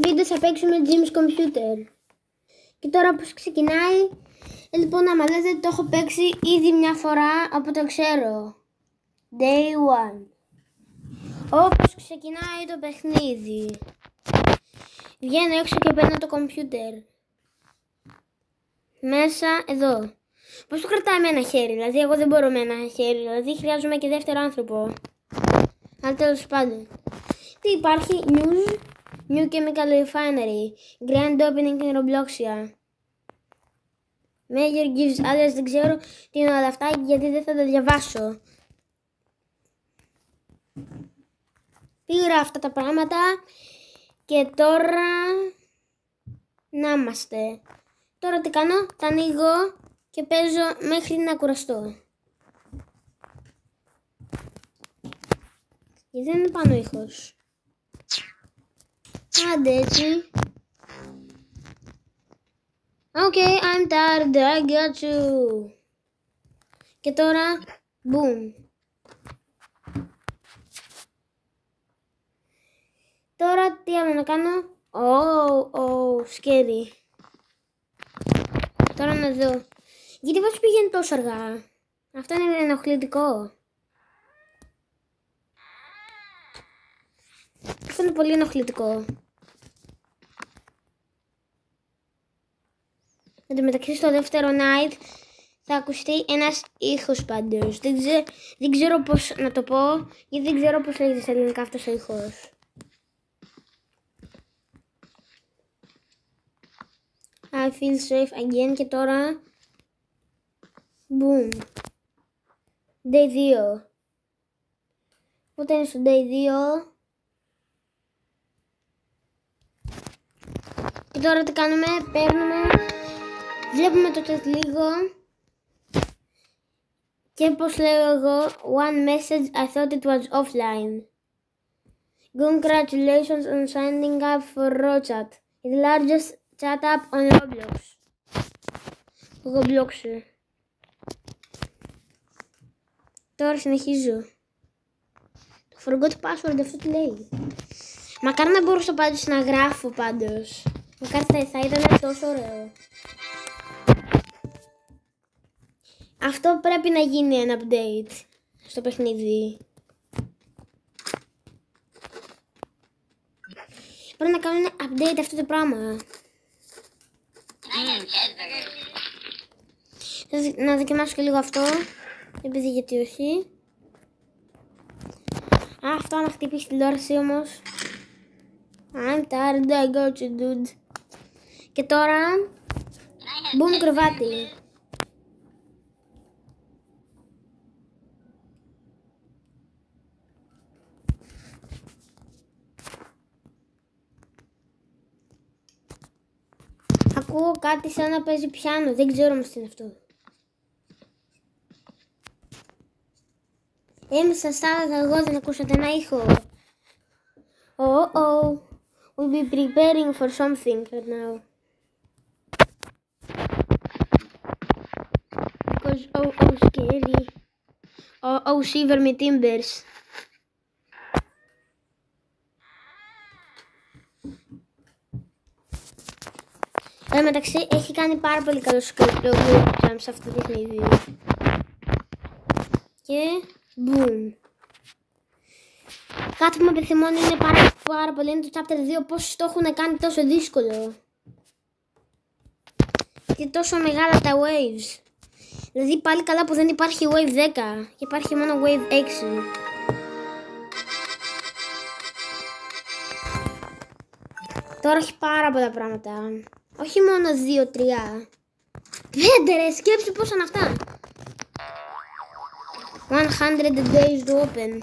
βίντεο θα παίξουμε Jim's Computer. Και τώρα πώς ξεκινάει. Λοιπόν, άμα λέτε, το έχω παίξει ήδη μια φορά, από το ξέρω. Day 1. Όπως ξεκινάει το παιχνίδι. Βγαίνω έξω και παίρνω το computer. Μέσα εδώ. Πώς το κρατάει με ένα χέρι, δηλαδή εγώ δεν μπορώ με ένα χέρι, δηλαδή χρειάζομαι και δεύτερο άνθρωπο. Αλλά τέλος πάντων. Τι υπάρχει, news, new chemical refinery, grand opening in Robloxia. Major gives others, δεν ξέρω τι είναι όλα αυτά γιατί δεν θα τα διαβάσω. Πήρα αυτά τα πράγματα και τώρα να είμαστε. Τώρα τι κάνω, τα ανοίγω και παίζω μέχρι να κουραστώ. Γιατί δεν είναι πάνω ήχος. Άντε έτσι. Okay, I'm tired, I got you. Και τώρα, boom. Τώρα τι άλλο να κάνω. Scary. Τώρα να δω. Γιατί πώς πηγαίνει τόσο αργά. Αυτό είναι ενοχλητικό. Αυτό είναι πολύ ενοχλητικό. Εν τω μεταξύ στο δεύτερο night θα ακουστεί ένας ήχος πάντως. Δεν ξέρω πώς να το πω, γιατί δεν ξέρω πώς λέγεται στα ελληνικά αυτός ο ήχος. I feel safe again και τώρα boom. Day 2. Πότε είναι στο day 2. Και τώρα τι κάνουμε, παίρνουμε, βλέπουμε το chat λίγο. Και πώς λέω εγώ, one message, I thought it was offline. Congratulations on signing up for RoChat, the largest chat app on Roblox. Roblox. Τώρα συνεχίζω. Το forgot password, αυτό τι λέει. Μακάρι να μπορούσα πάντως να γράφω πάντως. Μακάρι θα ήταν τόσο ωραίο. Αυτό πρέπει να γίνει ένα update στο παιχνίδι. Πρέπει να κάνουν update αυτό το πράγμα. Να δοκιμάσω και λίγο αυτό. Επειδή γιατί όχι. Αυτό να χτυπήσει την τηλεόραση όμως. I'm tired, I got you, dude. Και τώρα boom, κρεβάτι. Ακούω κάτι σαν να παίζει πιάνο, δεν ξέρω όμως τι είναι αυτό. Σας έλεγα εγώ, δεν ακούσατε ένα ήχο. We'll be preparing for something right now. Because scary. Shiver me timbers. Εν μεταξύ έχει κάνει πάρα πολύ καλό script σε αυτό το παιχνίδι. Και boom. Κάτι που με επιθυμώνει είναι πάρα πολύ είναι το chapter 2, πώς το έχουν κάνει τόσο δύσκολο. Και τόσο μεγάλα τα waves. Δηλαδή πάλι καλά που δεν υπάρχει wave 10 και υπάρχει μόνο wave 6. Τώρα έχει πάρα πολλά πράγματα. Όχι μόνο 2-3. 5 ρε, σκέψου πόσα είναι αυτά. 100 days to open.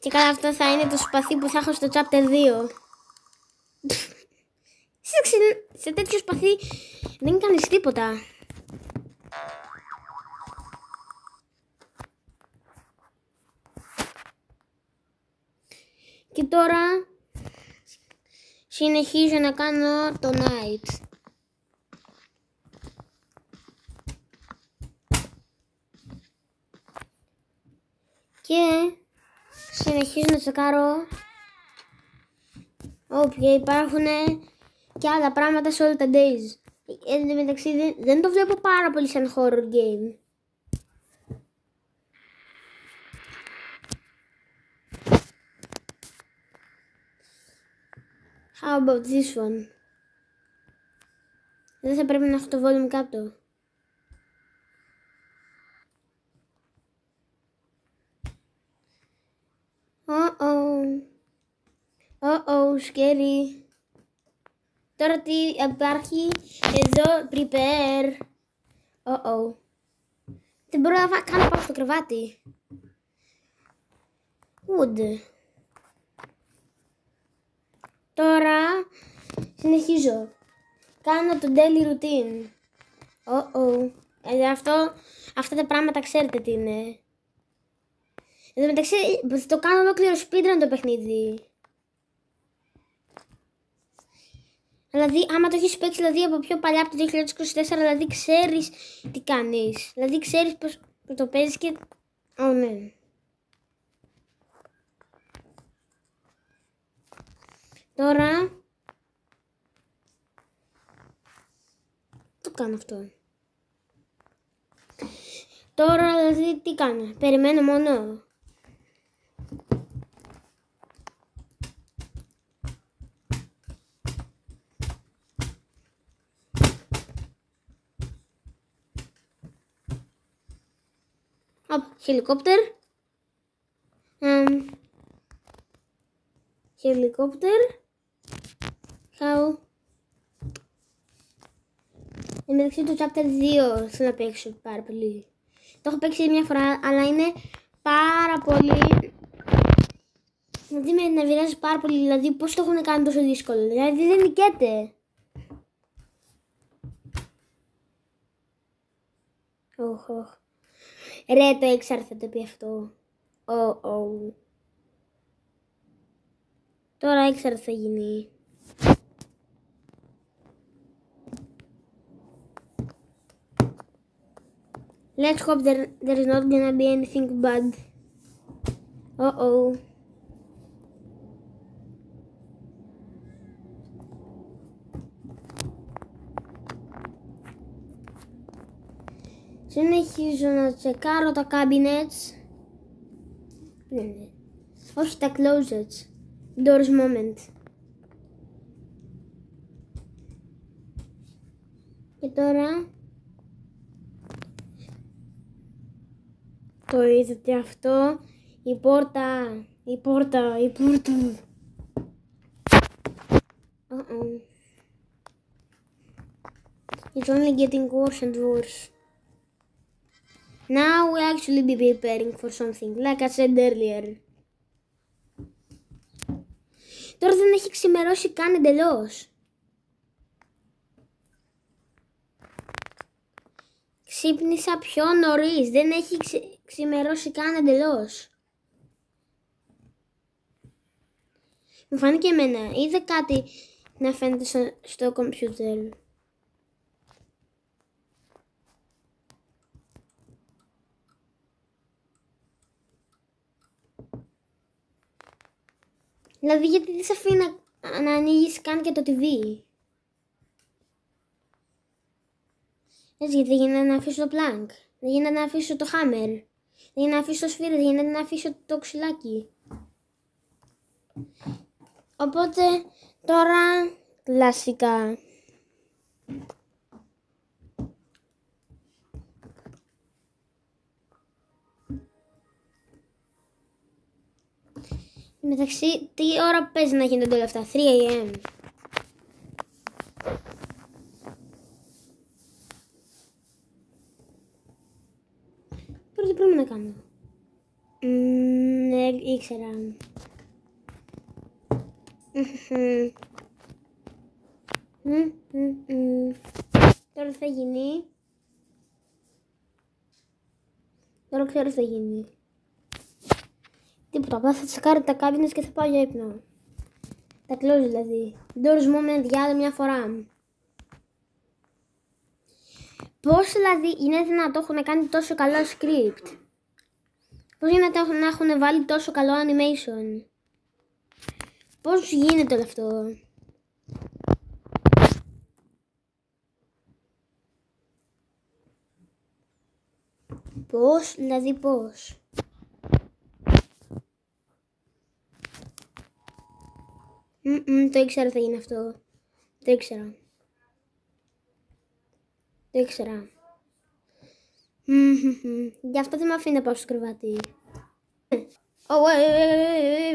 Και καλά αυτό θα είναι το σπαθί που θα έχω στο chapter 2. Σε τέτοιο σπαθί δεν κάνεις τίποτα. Και τώρα συνεχίζω να κάνω το night. Και συνεχίζω να τσεκάρω όποια υπάρχουν και άλλα πράγματα σε όλα τα days. Εν τω μεταξύ δεν το βλέπω πάρα πολύ σαν horror game. How about this one? Δεν θα πρέπει να έχω το volume κάτω. Scary. Τώρα τι υπάρχει εδώ, prepare. Δεν μπορώ να κάνω πάω στο κρεβάτι. Wood. Τώρα συνεχίζω. Κάνω το daily routine. Αυτά τα πράγματα ξέρετε τι είναι. Εν τω μεταξύ το κάνω ολόκληρο speedrun το παιχνίδι. Δηλαδή άμα το έχεις παίξει δηλαδή, από πιο παλιά από το 2024, δηλαδή ξέρεις τι κάνεις. Δηλαδή ξέρεις πως το παίζεις και... ναι. Τώρα το κάνω αυτό. Τώρα δηλαδή τι κάνω? Περιμένω μόνο. Helicopter. Helicopter. How? Μεταξύ του chapter 2 θέλω να παίξω πάρα πολύ. Το έχω παίξει μια φορά, αλλά είναι πάρα πολύ... Δηλαδή με νευριάζει πάρα πολύ, δηλαδή πώς το έχουν κάνει τόσο δύσκολο, δηλαδή δεν νικέται. Ρε, το ήξερα θα το πει αυτό. Τώρα ήξερα τι θα γίνει. Let's hope there is not gonna be anything bad. Συνεχίζω να τσεκάρω τα cabinets. Όχι τα closets. Doors moment. Και τώρα το είδατε αυτό? Η πόρτα. It's only getting worse and worse. Now we actually be preparing for something, like I said earlier. Τώρα δεν έχει ξημερώσει καν εντελώς. Ξύπνησα πιο νωρίς, δεν έχει ξημερώσει καν εντελώς. Μου φάνηκε εμένα, είδα κάτι να φαίνεται στο κομπιούτερ. Δηλαδή γιατί δεν σε αφήνει να ανοίγεις καν και το TV. Έτσι, γιατί δεν γίνεται να αφήσω το plank, δεν γίνεται να αφήσω το hammer, δεν γίνεται να αφήσω το σφύρι, δεν γίνεται να αφήσω το ξυλάκι. Οπότε τώρα κλασικά. Μεταξύ, τι ώρα παίζει να γίνονται όλα αυτά? 3 AM. Τώρα τι πρέπει να κάνω? Ναι, ήξερα. Τώρα θα γίνει. Τώρα ξέρω τι θα γίνει. Τίποτα, απλά θα τσεκάρω τα cabinets και θα πάω για ύπνο. Τα close δηλαδή. Doors moment για άλλη μια φορά. Πώς δηλαδή είναι δυνατό να κάνει τόσο καλό script? Πώς γίνεται να έχουν βάλει τόσο καλό animation? Πώς γίνεται όλο αυτό? Πώς, δηλαδή πώς? Το ήξερα θα γίνει αυτό. Το ήξερα. Γι' αυτό δεν με αφήνει να πάω στο κρεβάτι.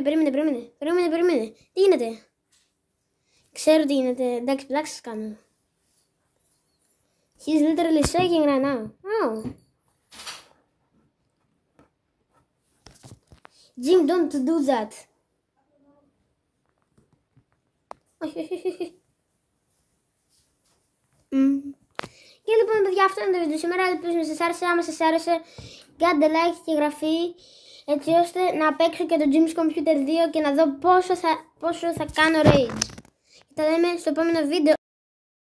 Περίμενε. Τι γίνεται? Ξέρω τι γίνεται. Εντάξει, πλάξεις κάνω. He's literally shaking right now. Oh. Jim, don't do that. Όχι. Και λοιπόν, παιδιά, αυτό είναι το βίντεο σήμερα. Ελπίζω να σας άρεσε. Άμα σας άρεσε, κάντε like και εγγραφή, έτσι ώστε να παίξω και το Jim's Computer 2 και να δω πόσο θα κάνω rage. Και τα λέμε στο επόμενο βίντεο.